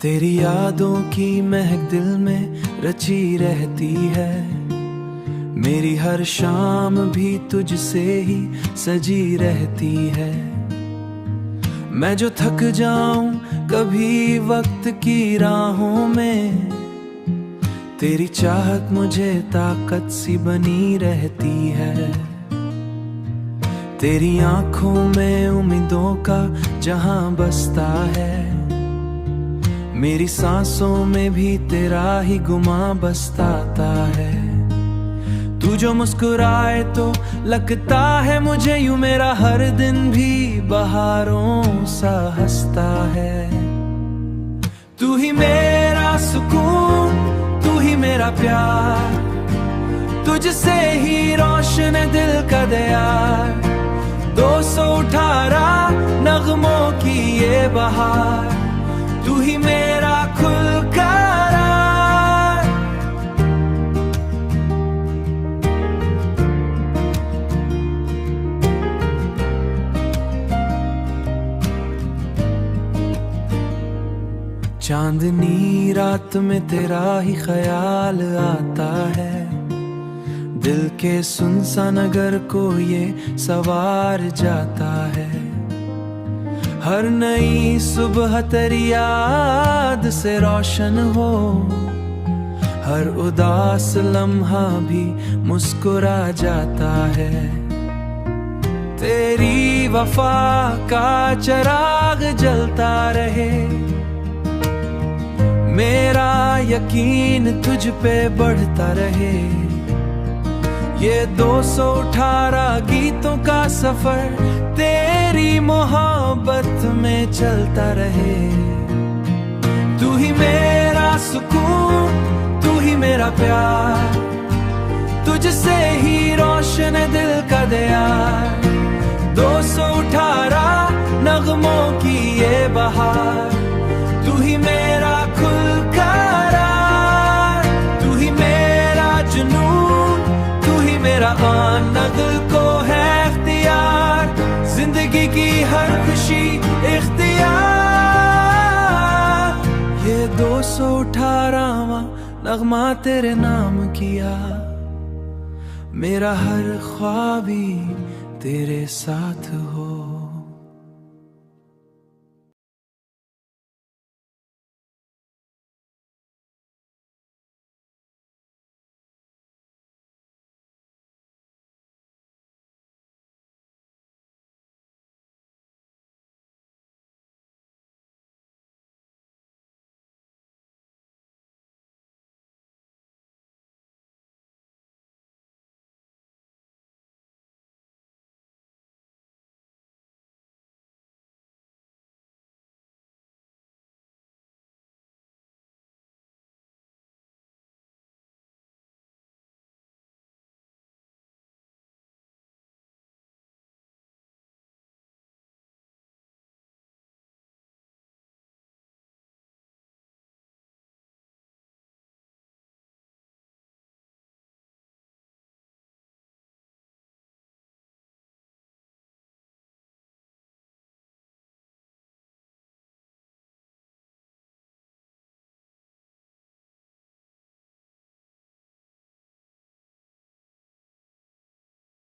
तेरी यादों की महक दिल में रची रहती है। मेरी हर शाम भी तुझसे ही सजी रहती है। मैं जो थक जाऊं कभी वक्त की राहों में, तेरी चाहत मुझे ताकत सी बनी रहती है। तेरी आंखों में उम्मीदों का जहां बसता है। मेरी सांसों में भी तेरा ही गुमा बसता है। तू जो मुस्कुराए तो लगता है मुझे यूं मेरा हर दिन भी बहारों सा हंसता है। तू ही मेरा सुकून, तू ही मेरा प्यार, तुझसे ही रोशन दिल का दयार। 218 नगमों की ये बहार, तू ही मेरा खुलकर। चांदनी रात में तेरा ही ख्याल आता है। दिल के सुनसान नगर को ये सवार जाता है। हर नई सुबह तेरी याद से रोशन हो, हर उदास लम्हा भी मुस्कुरा जाता है। तेरी वफा का चिराग जलता रहे, मेरा यकीन तुझ पे बढ़ता रहे। ये 218 गीतों का सफर तेरी मोहब्बत में चलता रहे। तू ही मेरा सुकून, तू ही मेरा प्यार, तुझसे ही रोशन दिल का दयार। 218 नगमों की ये बहार, तू ही मेरा खुलकर। तू ही मेरा जुनून, तू ही मेरा आन, नगल को है इख्तियार। जिंदगी की हर खुशी इख्तियार। ये 218वां नगमा तेरे नाम किया। मेरा हर ख्वाब ही तेरे साथ हो।